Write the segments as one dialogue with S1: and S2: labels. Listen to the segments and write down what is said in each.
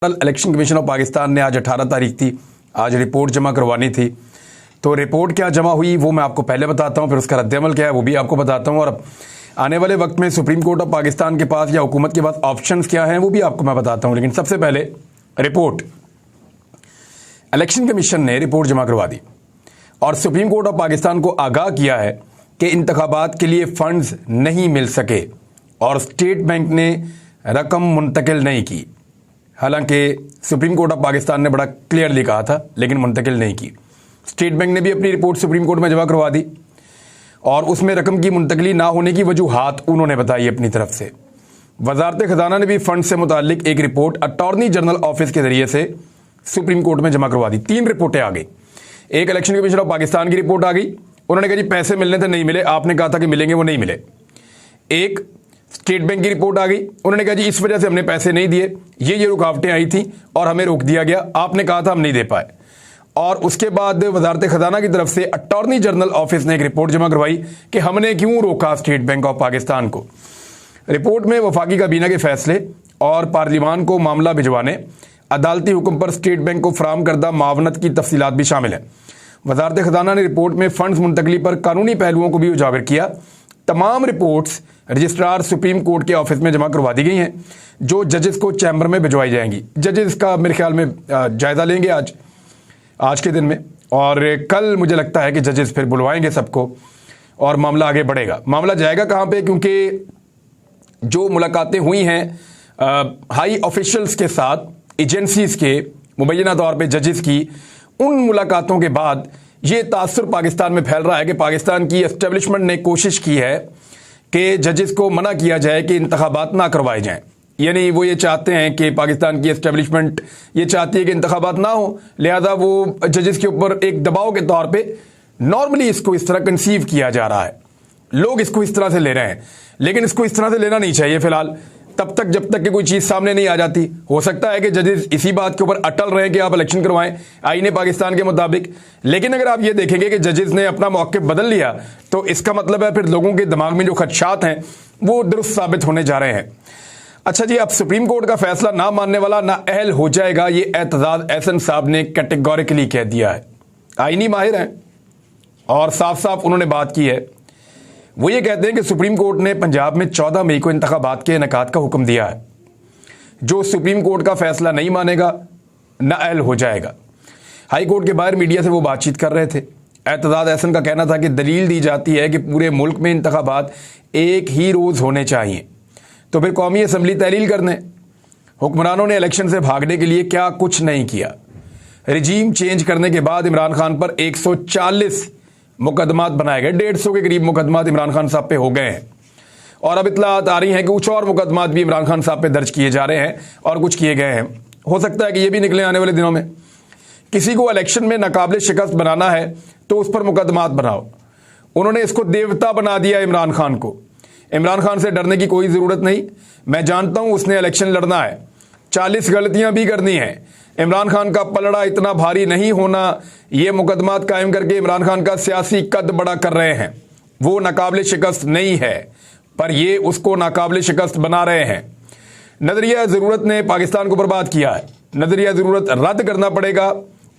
S1: Election commission of Pakistan ने आज 18 तारीख थी, आज रिपोर्ट जमा करवानी थी। तो रिपोर्ट क्या जमा हुई वो मैं आपको पहले बताता हूँ, फिर उसका रद्द-ए-अमल क्या है वो भी आपको बताता हूँ, और आने वाले वक्त में सुप्रीम कोर्ट ऑफ पाकिस्तान के पास या हुकूमत के पास ऑप्शंस क्या हैं वो भी आपको मैं बताता हूँ। लेकिन सबसे पहले रिपोर्ट, इलेक्शन कमीशन ने रिपोर्ट जमा करवा दी और सुप्रीम कोर्ट ऑफ पाकिस्तान को आगाह किया है कि इंतखाबात के लिए फंड्स नहीं मिल सके और स्टेट बैंक ने रकम मुंतकिल नहीं की। हालांकि सुप्रीम कोर्ट ऑफ पाकिस्तान ने बड़ा क्लियरली कहा था लेकिन मुंतकिल नहीं की। स्टेट बैंक ने भी अपनी रिपोर्ट सुप्रीम कोर्ट में जमा करवा दी और उसमें रकम की मुंतकली ना होने की वजूहात उन्होंने बताई अपनी तरफ से। वजारत खजाना ने भी फंड से मुतालिक एक रिपोर्ट अटॉर्नी जनरल ऑफिस के जरिए से सुप्रीम कोर्ट में जमा करवा दी। 3 रिपोर्टें आ गई। एक इलेक्शन कमीशन ऑफ पाकिस्तान की रिपोर्ट आ गई, उन्होंने कहा जी पैसे मिलने थे नहीं मिले, आपने कहा था कि मिलेंगे वो नहीं मिले। एक स्टेट बैंक की रिपोर्ट आ गई, उन्होंने कहा जी इस वजह से हमने पैसे नहीं दिए, ये रुकावटें आई थी और हमें रोक दिया गया, आपने कहा था हम नहीं दे पाए। और उसके बाद वजारत खजाना की तरफ से अटॉर्नी जनरल ऑफिस ने एक रिपोर्ट जमा करवाई कि हमने क्यों रोका स्टेट बैंक ऑफ पाकिस्तान को। रिपोर्ट में वफाकी काबीना के फैसले और पार्लिमान को मामला भिजवाने, अदालती हुक्म पर स्टेट बैंक को फराहम करदा मावनत की तफसीलात भी शामिल है। वजारत खजाना ने रिपोर्ट में फंड्स मुंतकली पर कानूनी पहलुओं को भी उजागर किया। तमाम रिपोर्ट्स रजिस्ट्रार सुप्रीम कोर्ट के ऑफिस में जमा करवा दी गई हैं जो जजेस को चैम्बर में भिजवाई जाएंगी। जजेस का मेरे ख्याल में जायजा लेंगे आज के दिन में, और कल मुझे लगता है कि जजेस फिर बुलवाएंगे सबको और मामला आगे बढ़ेगा। मामला जाएगा कहाँ पे, क्योंकि जो मुलाकातें हुई हैं हाई ऑफिशियल्स के साथ, एजेंसीज के मुबैना तौर पे जजेस की, उन मुलाकातों के बाद ये तासुर पाकिस्तान में फैल रहा है कि पाकिस्तान की एस्टेब्लिशमेंट ने कोशिश की है कि जजेस को मना किया जाए कि इंतखाबात ना करवाए जाएं। यानी वो ये चाहते हैं कि पाकिस्तान की एस्टेब्लिशमेंट ये चाहती है कि इंतखाबात ना हो, लिहाजा वो जजेस के ऊपर एक दबाव के तौर पे नॉर्मली इसको इस तरह कंसीव किया जा रहा है। लोग इसको इस तरह से ले रहे हैं, लेकिन इसको इस तरह से लेना नहीं चाहिए फिलहाल, तब तक जब तक कि कोई चीज सामने नहीं आ जाती। हो सकता है कि जजेस इसी बात के ऊपर अटल रहे कि आप इलेक्शन करवाएं आईने पाकिस्तान के मुताबिक, लेकिन अगर आप ये देखेंगे कि जजेस ने अपना मौक़िफ़ बदल लिया तो इसका मतलब है फिर लोगों के दिमाग में जो खदशात हैं वो दुरुस्त साबित होने जा रहे हैं। अच्छा जी, अब सुप्रीम कोर्ट का फैसला ना मानने वाला ना अहल हो जाएगा, ये एतजाज एहसन साहब ने कैटेगोरिकली कह दिया है। आईनी माहिर हैं और साफ साफ उन्होंने बात की है। वो ये कहते हैं कि सुप्रीम कोर्ट ने पंजाब में 14 मई को इंतखाबात के इनेकाद का हुक्म दिया है। जो सुप्रीम कोर्ट का फैसला नहीं मानेगा नाअहल हो जाएगा। हाई कोर्ट के बाहर मीडिया से वो बातचीत कर रहे थे। एतजाज एहसन का कहना था कि दलील दी जाती है कि पूरे मुल्क में इंतखाबात एक ही रोज होने चाहिए, तो फिर कौमी असम्बली तहलील करने। हुक्मरानों ने इलेक्शन से भागने के लिए क्या कुछ नहीं किया। रजीम चेंज करने के बाद इमरान खान पर 140 मुकदमात बनाए गए, 150 के करीब मुकदमात इमरान खान साहब पे हो गए हैं, और अब इत्तलात आ रही हैं कि कुछ और मुकदमात भी इमरान खान साहब पे दर्ज किए जा रहे हैं और कुछ किए गए हैं। हो सकता है कि ये भी निकले आने वाले दिनों में। किसी को इलेक्शन में नाकाबिल शिकस्त बनाना है तो उस पर मुकदमात बनाओ। उन्होंने इसको देवता बना दिया इमरान खान को। इमरान खान से डरने की कोई ज़रूरत नहीं, मैं जानता हूं उसने इलेक्शन लड़ना है, 40 गलतियां भी करनी है। इमरान खान का पलड़ा इतना भारी नहीं होना, ये मुकदमात कायम करके इमरान खान का सियासी कद बड़ा कर रहे हैं। वो नाकाबिल शिकस्त नहीं है पर ये उसको नाकाबिल शिकस्त बना रहे हैं। नजरिया ज़रूरत ने पाकिस्तान को बर्बाद किया है। नजरिया ज़रूरत रद्द करना पड़ेगा।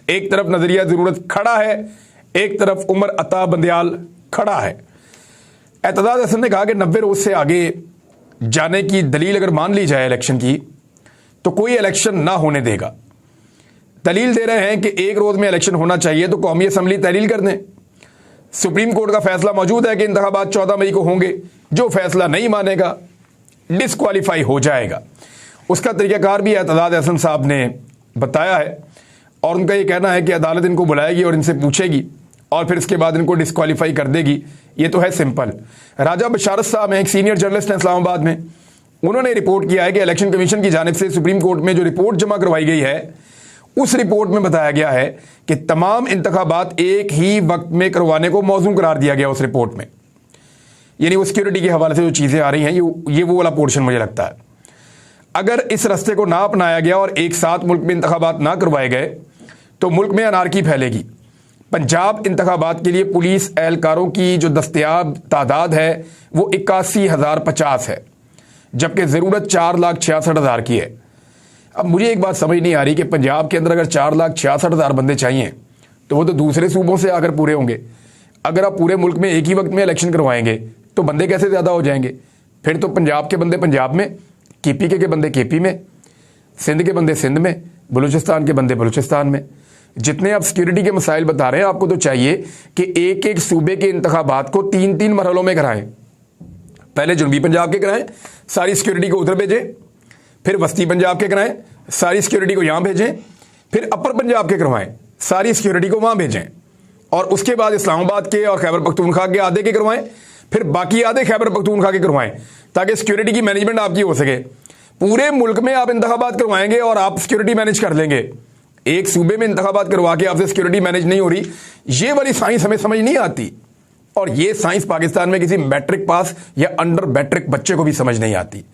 S1: एक तरफ नजरिया ज़रूरत खड़ा है, एक तरफ उमर अता बंदयाल खड़ा है। एतजाज हसन ने कहा कि 90 रोज से आगे जाने की दलील अगर मान ली जाए इलेक्शन की तो कोई इलेक्शन ना होने देगा। दलील दे रहे हैं कि एक रोज में इलेक्शन होना चाहिए तो कौमी असम्बली तहलील कर दें। सुप्रीम कोर्ट का फैसला मौजूद है कि इंतखाबात 14 मई को होंगे। जो फैसला नहीं मानेगा डिस्क्वालीफाई हो जाएगा। उसका तरीकाकार भी एतजाज एहसन साहब ने बताया है और उनका यह कहना है कि अदालत इनको बुलाएगी और इनसे पूछेगी और फिर इसके बाद इनको डिस्क्वालीफाई कर देगी। ये तो है सिंपल। राजा बशारत साहब हैं, एक सीनियर जर्नलिस्ट हैं इस्लामाबाद में, उन्होंने रिपोर्ट किया है कि इलेक्शन कमीशन की जानिब से सुप्रीम कोर्ट में जो रिपोर्ट जमा करवाई गई है उस रिपोर्ट में बताया गया है कि तमाम इंतखाबात एक ही वक्त में करवाने को मौजूद करार दिया गया उस रिपोर्ट में। यानी वो सिक्योरिटी के हवाले से जो चीज़ें आ रही हैं ये वो वाला पोर्शन मुझे लगता है। अगर इस रास्ते को ना अपनाया गया और एक साथ मुल्क में इंतखाबात ना करवाए गए तो मुल्क में अनारकी फैलेगी। पंजाब इंतखाबात के लिए पुलिस एहलकारों की जो दस्तयाब तादाद है वो 81,050 है, जबकि ज़रूरत 4,66,000 की है। अब मुझे एक बात समझ नहीं आ रही कि पंजाब के अंदर अगर 4,66,000 बंदे चाहिए तो वो तो दूसरे सूबों से आकर पूरे होंगे। अगर आप पूरे मुल्क में एक ही वक्त में इलेक्शन करवाएंगे तो बंदे कैसे ज़्यादा हो जाएंगे? फिर तो पंजाब के बंदे पंजाब में, KPK के बंदे KP में, सिंध के बंदे सिंध में, बलूचिस्तान के बंदे बलूचिस्तान में। जितने आप सिक्योरिटी के मसाइल बता रहे हैं, आपको तो चाहिए कि एक एक सूबे के इंतखाबात को 3-3 मरहलों में कराएं। पहले जनूबी पंजाब के कराएं, सारी सिक्योरिटी को उधर भेजें, फिर वस्ती पंजाब के कराएं, सारी सिक्योरिटी को यहां भेजें, फिर अपर पंजाब के करवाएं, सारी सिक्योरिटी को वहां भेजें, और उसके बाद इस्लामाबाद के और खैबर पख्तूनख्वा के आधे के करवाएं, फिर बाकी आधे खैबर पख्तूनख्वा के करवाएं, ताकि सिक्योरिटी की मैनेजमेंट आपकी हो सके। पूरे मुल्क में आप इंतखाबात करवाएंगे और आप सिक्योरिटी मैनेज कर लेंगे। एक सूबे में इंतखाबात करवा के आपसे सिक्योरिटी मैनेज नहीं हो रही, ये वाली साइंस हमें समझ नहीं आती। और ये साइंस पाकिस्तान में किसी मैट्रिक पास या अंडर मैट्रिक बच्चे को भी समझ नहीं आती।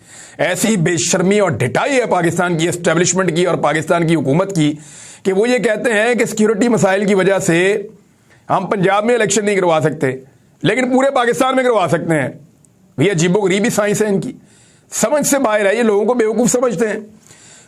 S1: ऐसी बेशर्मी और ढिठाई है पाकिस्तान की एस्टेब्लिशमेंट की और पाकिस्तान की हुकूमत की कि वो ये कहते हैं कि सिक्योरिटी मसाइल की वजह से हम पंजाब में इलेक्शन नहीं करवा सकते, लेकिन पूरे पाकिस्तान में करवा सकते हैं। ये अजीबोगरीबी साइंस है इनकी, समझ से बाहर है। ये लोगों को बेवकूफ़ समझते हैं।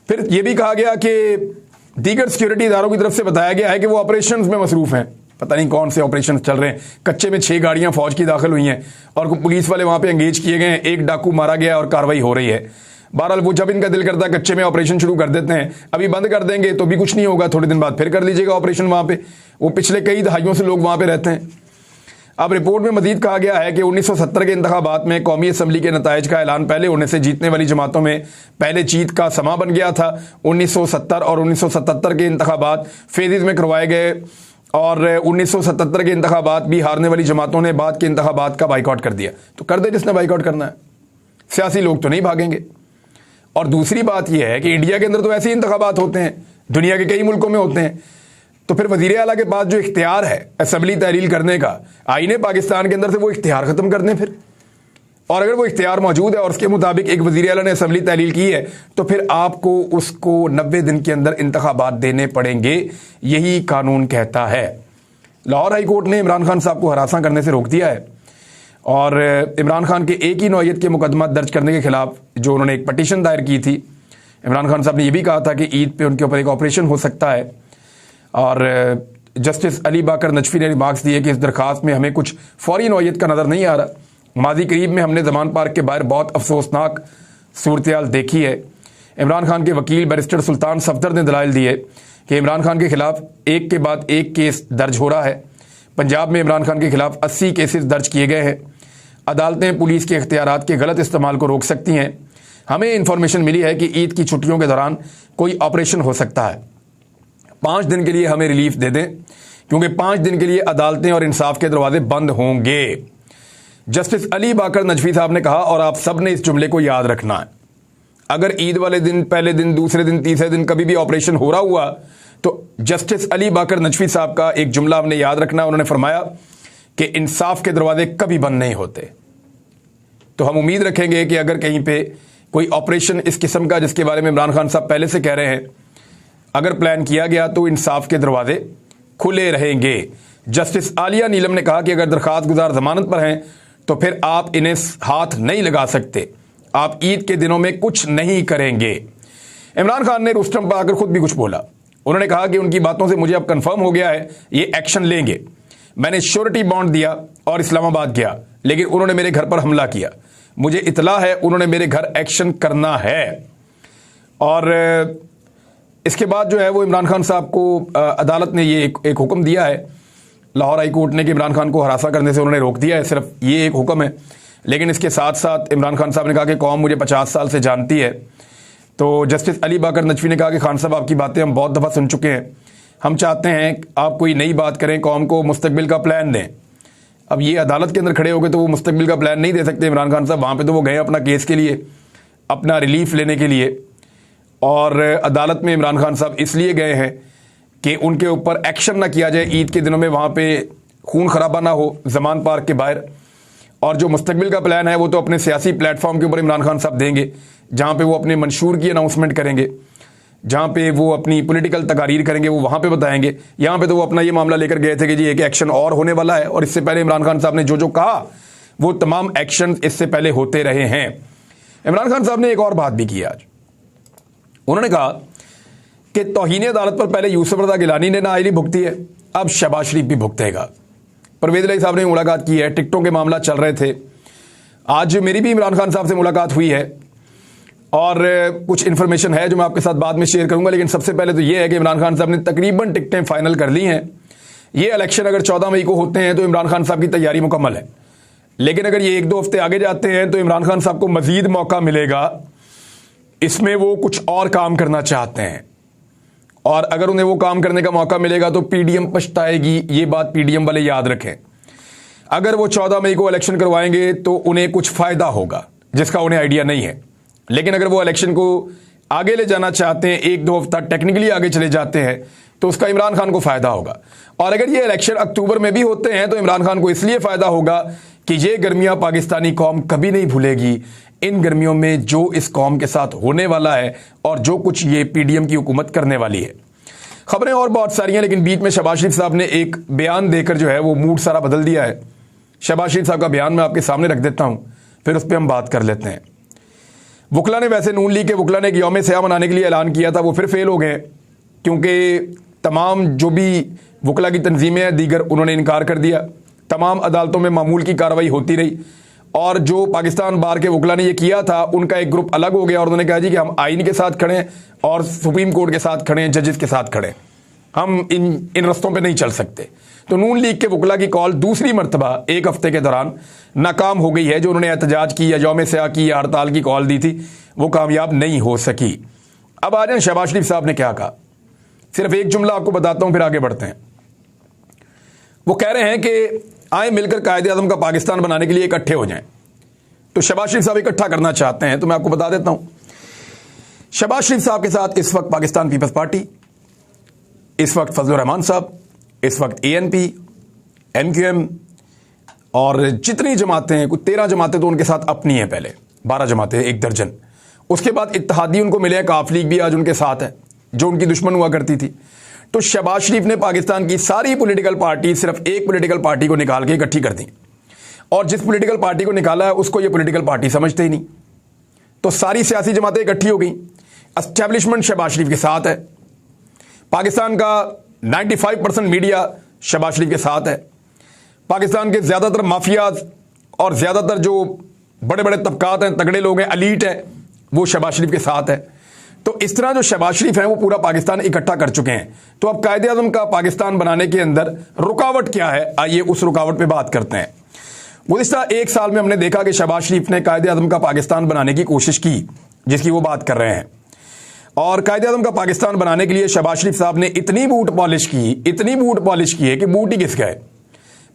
S1: फिर यह भी कहा गया कि दीगर सिक्योरिटी इदारों की तरफ से बताया गया है कि वो ऑपरेशंस में मसरूफ हैं। पता नहीं कौन से ऑपरेशन चल रहे हैं। कच्चे में 6 गाड़ियां फौज की दाखिल हुई हैं और पुलिस वाले वहां पे एंगेज किए गए हैं। एक डाकू मारा गया और कार्रवाई हो रही है। बहरहाल वो जब इनका दिल करता है कच्चे में ऑपरेशन शुरू कर देते हैं। अभी बंद कर देंगे तो भी कुछ नहीं होगा, थोड़े दिन बाद फिर कर लीजिएगा ऑपरेशन वहां पे। वो पिछले कई दहाइयों से लोग वहां पे रहते हैं। अब रिपोर्ट में मजीद कहा गया है कि 1970 के इंतखाबात में कौमी असम्बली के नताइज का ऐलान पहले होने से जीतने वाली जमातों में पहले जीत का समा बन गया था। 1970 और 1977 के इंतखाबात फेजेज में करवाए गए और 1977 के इंतखाबात भी हारने वाली जमातों ने बाद के इंतखाबात का बाइकआउट कर दिया। तो कर दे जिसने बाइकआउट करना है, सियासी लोग तो नहीं भागेंगे। और दूसरी बात यह है कि इंडिया के अंदर तो ऐसे ही इंतखाबात होते हैं, दुनिया के कई मुल्कों में होते हैं। तो फिर वजीर आला के पास जो इख्तियार है असम्बली तहलील करने का, आईने पाकिस्तान के अंदर से वो इख्तियार खत्म कर दें फिर। और अगर वो इख्तियार मौजूद है और उसके मुताबिक एक वजीर आला ने असम्बली तहलील की है तो फिर आपको उसको 90 दिन के अंदर इंतखाबात देने पड़ेंगे, यही कानून कहता है। लाहौर हाई कोर्ट ने इमरान खान साहब को हरासा करने से रोक दिया है और इमरान खान के एक ही नौयत के मुकदमा दर्ज करने के खिलाफ जो उन्होंने एक पटिशन दायर की थी, इमरान खान साहब ने यह भी कहा था कि ईद पे उनके ऊपर एक ऑपरेशन हो सकता है। और जस्टिस अली बाकर नजफी ने रिमार्क्स दिए कि इस दरखास्त में हमें कुछ फौरी नौयत का नज़र नहीं आ रहा। माजी करीब में हमने जमान पार्क के बाहर बहुत अफसोसनाक सूरत देखी है। इमरान खान के वकील बैरिस्टर सुल्तान सफदर ने दलाइल दिए कि इमरान खान के खिलाफ एक के बाद एक केस दर्ज हो रहा है। पंजाब में इमरान खान के खिलाफ 80 केसेस दर्ज किए गए हैं। अदालतें पुलिस के इख्तियारात के गलत इस्तेमाल को रोक सकती हैं। हमें इंफॉर्मेशन मिली है कि ईद की छुट्टियों के दौरान कोई ऑपरेशन हो सकता है। 5 दिन के लिए हमें रिलीफ दे दें, क्योंकि 5 दिन के लिए अदालतें और इंसाफ के दरवाजे बंद होंगे। जस्टिस अली बाकर नजफी साहब ने कहा, और आप सब ने इस जुमले को याद रखना है, अगर ईद वाले दिन, पहले दिन, दूसरे दिन, तीसरे दिन कभी भी ऑपरेशन हो रहा हुआ तो जस्टिस अली बाकर नजफी साहब का एक जुमला हमने याद रखना। उन्होंने फरमाया कि इंसाफ के दरवाजे कभी बंद नहीं होते। तो हम उम्मीद रखेंगे कि अगर कहीं पे कोई ऑपरेशन इस किस्म का जिसके बारे में इमरान खान साहब पहले से कह रहे हैं, अगर प्लान किया गया तो इंसाफ के दरवाजे खुले रहेंगे। जस्टिस आलिया नीलम ने कहा कि अगर दरखास्त गुजार जमानत पर हैं तो फिर आप इन्हें हाथ नहीं लगा सकते, आप ईद के दिनों में कुछ नहीं करेंगे। इमरान खान ने रोस्टम पर आकर खुद भी कुछ बोला। उन्होंने कहा कि उनकी बातों से मुझे अब कंफर्म हो गया है ये एक्शन लेंगे। मैंने श्योरिटी बॉन्ड दिया और इस्लामाबाद गया, लेकिन उन्होंने मेरे घर पर हमला किया। मुझे इतला है उन्होंने मेरे घर एक्शन करना है। और इसके बाद जो है वो इमरान खान साहब को अदालत ने ये एक हुक्म दिया है, लाहौर हाई कोर्ट ने, कि इमरान खान को हरासा करने से उन्होंने रोक दिया है। सिर्फ ये एक हुक्म है, लेकिन इसके साथ साथ इमरान खान साहब ने कहा कि कौम मुझे 50 साल से जानती है। तो जस्टिस अली बाकर नजफी ने कहा कि खान साहब आपकी बातें हम बहुत दफ़ा सुन चुके हैं, हम चाहते हैं आप कोई नई बात करें, कौम को मुस्तकबिल का प्लान दें। अब ये अदालत के अंदर खड़े हो गए तो वो मुस्तकबिल का प्लान नहीं दे सकते इमरान खान साहब। वहाँ पर तो वो गए अपना केस के लिए, अपना रिलीफ लेने के लिए, और अदालत में इमरान खान साहब इसलिए गए हैं कि उनके ऊपर एक्शन ना किया जाए ईद के दिनों में, वहाँ पे खून खराबा ना हो जमान पार्क के बाहर। और जो मुस्तकबिल का प्लान है वो तो अपने सियासी प्लेटफॉर्म के ऊपर इमरान खान साहब देंगे, जहाँ पे वो अपने मंशूर की अनाउंसमेंट करेंगे, जहाँ पे वो अपनी पॉलिटिकल तकारीर करेंगे, वो वहाँ पे बताएंगे। यहाँ पे तो वो अपना ये मामला लेकर गए थे कि जी एक एक्शन और होने वाला है, और इससे पहले इमरान खान साहब ने जो जो कहा वो तमाम एक्शन इससे पहले होते रहे हैं। इमरान खान साहब ने एक और बात भी की आज। उन्होंने कहा कि तौहीन अदालत पर पहले यूसुफ रज़ा गिलानी ने नाअहली भुगती है, अब शहबाज शरीफ भी भुगतेगा। परवेज़ इलाही साहब ने मुलाकात की है, टिकटों के मामला चल रहे थे। आज मेरी भी इमरान खान साहब से मुलाकात हुई है और कुछ इन्फॉर्मेशन है जो मैं आपके साथ बाद में शेयर करूंगा, लेकिन सबसे पहले तो यह है कि इमरान खान साहब ने तकरीबन टिकटें फाइनल कर ली हैं। ये इलेक्शन अगर 14 मई को होते हैं तो इमरान खान साहब की तैयारी मुकम्मल है, लेकिन अगर ये 1-2 हफ्ते आगे जाते हैं तो इमरान खान साहब को मजीद मौका मिलेगा। इसमें वो कुछ और काम करना चाहते हैं और अगर उन्हें वो काम करने का मौका मिलेगा तो पीडीएम पछताएगी। ये बात पीडीएम वाले याद रखें। अगर वो 14 मई को इलेक्शन करवाएंगे तो उन्हें कुछ फायदा होगा जिसका उन्हें आइडिया नहीं है, लेकिन अगर वो इलेक्शन को आगे ले जाना चाहते हैं, 1-2 हफ्ता टेक्निकली आगे चले जाते हैं तो उसका इमरान खान को फायदा होगा। और अगर ये इलेक्शन अक्टूबर में भी होते हैं तो इमरान खान को इसलिए फायदा होगा कि ये गर्मियां पाकिस्तानी कौम कभी नहीं भूलेगी। इन गर्मियों में जो इस कौम के साथ होने वाला है और जो कुछ ये पीडीएम की हुकूमत करने वाली है। खबरें और बहुत सारी हैं, लेकिन बीच में शहबाज शरीफ साहब ने एक बयान देकर जो है वो मूड सारा बदल दिया है। शहबाज शरीफ साहब का बयान मैं आपके सामने रख देता हूं, फिर उस पर हम बात कर लेते हैं। वकला ने, वैसे नून लीग के वकला ने एक यौम सयाह मनाने के लिए ऐलान किया था, वो फिर फेल हो गए क्योंकि तमाम जो भी वकला की तंजीमें हैं दीगर, उन्होंने इनकार कर दिया। तमाम अदालतों में मामूल की कार्रवाई होती रही और जो पाकिस्तान बार के वकला ने ये किया था उनका एक ग्रुप अलग हो गया और उन्होंने कहा जी कि हम आईन के साथ खड़े हैं और सुप्रीम कोर्ट के साथ खड़े हैं, जजेस के साथ खड़े हैं, हम इन रस्तों पे नहीं चल सकते। तो नून लीग के वकला की कॉल दूसरी मरतबा 1 हफ्ते के दौरान नाकाम हो गई है। जो उन्होंने एहतजाज की या यौम सयाह की या हड़ताल की कॉल दी थी वो कामयाब नहीं हो सकी। अब आ जाए शहबाज शरीफ साहब ने क्या कहा, सिर्फ एक जुमला आपको बताता हूं फिर आगे बढ़ते हैं। वो कह रहे हैं कि आए मिलकर कायदे आज़म का पाकिस्तान बनाने के लिए इकट्ठे हो जाएं। तो शहबाज शरीफ साहब इकट्ठा करना चाहते हैं, तो मैं आपको बता देता हूं। शहबाज शरीफ साहब के साथ इस वक्त पाकिस्तान पीपल्स पार्टी, इस वक्त फजलुर रहमान साहब, इस वक्त एएनपी, एमक्यूएम और जितनी जमातें, कुछ 13 जमातें तो उनके साथ अपनी हैं, पहले 12 जमातें, 1 दर्जन। उसके बाद इत्तेहादी उनको मिले, काफ लीग भी आज उनके साथ है जो उनकी दुश्मन हुआ करती थी। तो शहबाज शरीफ ने पाकिस्तान की सारी पॉलिटिकल पार्टी सिर्फ एक पॉलिटिकल पार्टी को निकाल के इकट्ठी कर दी और जिस पॉलिटिकल पार्टी को निकाला है उसको ये पॉलिटिकल पार्टी समझते ही नहीं। तो सारी सियासी जमातें इकट्ठी हो गई। एस्टेब्लिशमेंट शहबाज शरीफ के साथ है, पाकिस्तान का 95% मीडिया शहबाज शरीफ के साथ है, पाकिस्तान के ज्यादातर माफियाज और ज्यादातर जो बड़े बड़े तबकात हैं, तगड़े लोग हैं, एलीट है, वो शहबाज शरीफ के साथ है। तो इस तरह जो शहबाज शरीफ हैं वो पूरा पाकिस्तान इकट्ठा कर चुके हैं। तो अब कायदे आज़म का पाकिस्तान बनाने के अंदर रुकावट क्या है, आइए उस रुकावट पे बात करते हैं। गुज़िश्ता 1 साल में हमने देखा कि शहबाज शरीफ ने कायदे आज़म का पाकिस्तान बनाने की कोशिश की जिसकी वो बात कर रहे हैं, और कायदे आज़म का पाकिस्तान बनाने के लिए शहबाज शरीफ साहब ने इतनी बूट पॉलिश की है कि बूट ही घिस गए।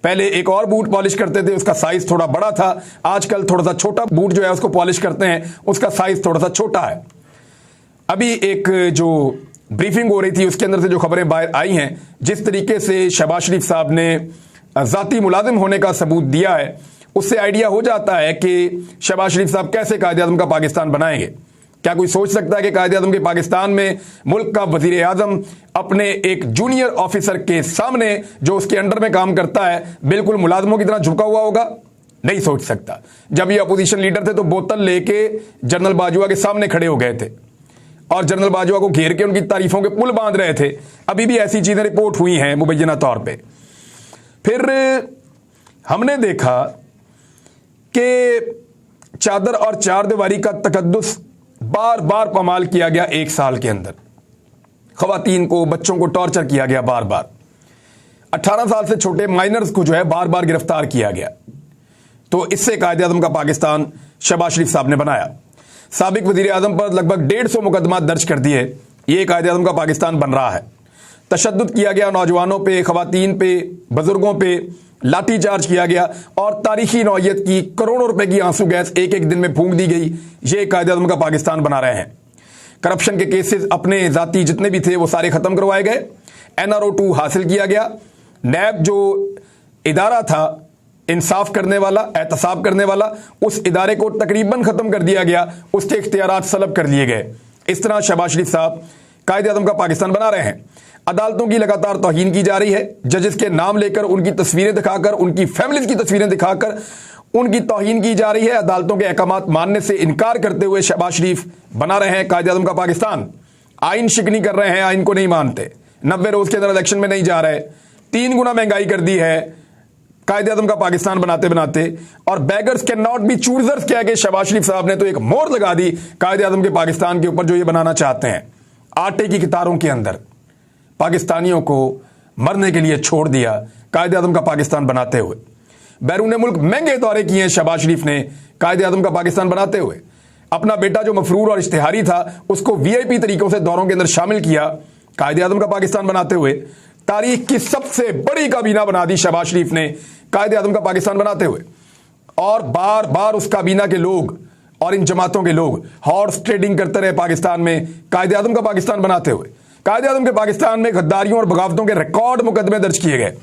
S1: पहले एक और बूट पॉलिश करते थे, उसका साइज थोड़ा बड़ा था, आजकल थोड़ा सा छोटा बूट जो है उसको पॉलिश करते हैं, उसका साइज थोड़ा सा छोटा है। अभी एक जो ब्रीफिंग हो रही थी उसके अंदर से जो खबरें बाहर आई हैं, जिस तरीके से शहबाज शरीफ साहब ने जाती मुलाजिम होने का सबूत दिया है, उससे आइडिया हो जाता है कि शहबाज शरीफ साहब कैसे कायदे आज़म का पाकिस्तान बनाएंगे। क्या कोई सोच सकता है कि कायदे आज़म के पाकिस्तान में मुल्क का वजीर आज़म अपने एक जूनियर ऑफिसर के सामने जो उसके अंडर में काम करता है बिल्कुल मुलाजिमों की तरह झुका हुआ होगा? नहीं सोच सकता। जब ये अपोजिशन लीडर थे तो बोतल लेके जनरल बाजवा के सामने खड़े हो गए थे और जनरल बाजवा को घेर के उनकी तारीफों के पुल बांध रहे थे। अभी भी ऐसी चीजें रिपोर्ट हुई हैं मुबैना तौर पे। फिर हमने देखा कि चादर और चार दीवारी का तकद्दुस बार बार पामाल किया गया। 1 साल के अंदर खवातीन को, बच्चों को टॉर्चर किया गया बार बार। 18 साल से छोटे माइनर्स को जो है बार बार गिरफ्तार किया गया। तो इससे कायदे आज़म का पाकिस्तान शहबाज शरीफ साहब ने बनाया। साबिक वजीर आज़म पर लगभग 150 मुकदमा दर्ज कर दिए। ये कायदे आज़म का पाकिस्तान बन रहा है। तशद्दुद किया गया नौजवानों पे, खवातीन पे, बुजुर्गों पे, लाठी चार्ज किया गया और तारीखी नौयत की करोड़ों रुपए की आंसू गैस एक एक दिन में फूंक दी गई। ये कायदे आज़म का पाकिस्तान बना रहे हैं। करप्शन के केसेस अपने जाती जितने भी थे वो सारे खत्म करवाए गए। NRO 2 हासिल किया गया। नैब जो इदारा था इंसाफ करने वाला, एहतसाब करने वाला, उस इदारे को तकरीबन खत्म कर दिया गया, उसके इख्तियारात सलब कर लिए गए। इस तरह शहबाज शरीफ साहब कायदे आज़म का पाकिस्तान बना रहे हैं। अदालतों की लगातार तौहीन की जा रही है। जजेस के नाम लेकर, उनकी तस्वीरें दिखाकर, उनकी फैमिलीज की तस्वीरें दिखाकर उनकी तौहीन की जा रही है। अदालतों के अहकामात मानने से इनकार करते हुए शहबाज शरीफ बना रहे हैं कायदे आज़म का पाकिस्तान। आइन शिकनी कर रहे हैं, आइन को नहीं मानते, 90 रोज के अंदर इलेक्शन में नहीं जा रहे, 3 गुना महंगाई कर दी है कायदे आजम का पाकिस्तान बनाते बनाते, और beggars can not be choosers कह के शहबाज शरीफ साहब ने तो एक मोहर लगा दी कायदे आजम के पाकिस्तान के ऊपर जो ये बनाना चाहते हैं। आटे की कितारों के अंदर पाकिस्तानियों को मरने के लिए छोड़ दिया कायदे आजम का पाकिस्तान बनाते हुए। बैरून मुल्क महंगे दौरे किए हैं शहबाज शरीफ ने कायदे आजम का पाकिस्तान बनाते हुए। अपना बेटा जो मफरूर और इश्तिहारी था उसको वीआईपी तरीकों से दौरों के अंदर शामिल किया कायदे आजम का पाकिस्तान बनाते हुए। तारीख की सबसे बड़ी काबीना बना दी शहबाज शरीफ ने कायदे आजम का पाकिस्तान बनाते हुए, और बार बार उस काबीना के लोग और इन जमातों के लोग हॉर्स ट्रेडिंग करते रहे पाकिस्तान में कायदे आजम का पाकिस्तान बनाते हुए। कायदे आजम के पाकिस्तान में गद्दारियों और बगावतों के रिकॉर्ड मुकदमे दर्ज किए गए,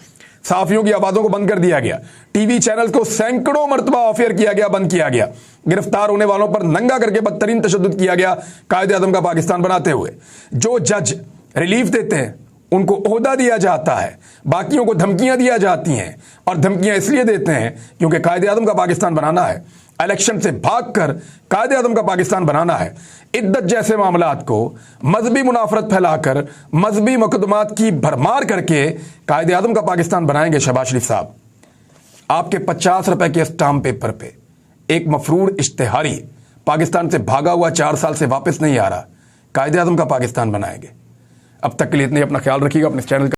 S1: सहाफियों की आवाजों को बंद कर दिया गया, टीवी चैनल को सैकड़ों मरतबा ऑफ एयर किया गया, बंद किया गया, गिरफ्तार होने वालों पर नंगा करके बदतरीन तशद्दुद किया गया कायदे आजम का पाकिस्तान बनाते हुए। जो जज रिलीफ देते हैं उनको ओहदा दिया जाता है, बाकियों को धमकियां दिया जाती हैं, और धमकियां इसलिए देते हैं क्योंकि कायदे आजम का पाकिस्तान बनाना है, इलेक्शन से भागकर कायदे आजम का पाकिस्तान बनाना है। इद्दत जैसे मामलात को मजहबी मुनाफरत फैलाकर मजहबी मुकदमात की भरमार करके कायदे आजम का पाकिस्तान बनाएंगे शहबाज शरीफ साहब। आपके 50 रुपए के स्टाम्प पेपर पे एक मफरूर इश्तिहारी पाकिस्तान से भागा हुआ 4 साल से वापस नहीं आ रहा, कायदे आजम का पाकिस्तान बनाएंगे। अब तक के लिए इतने, अपना ख्याल रखिएगा, अपने चैनल का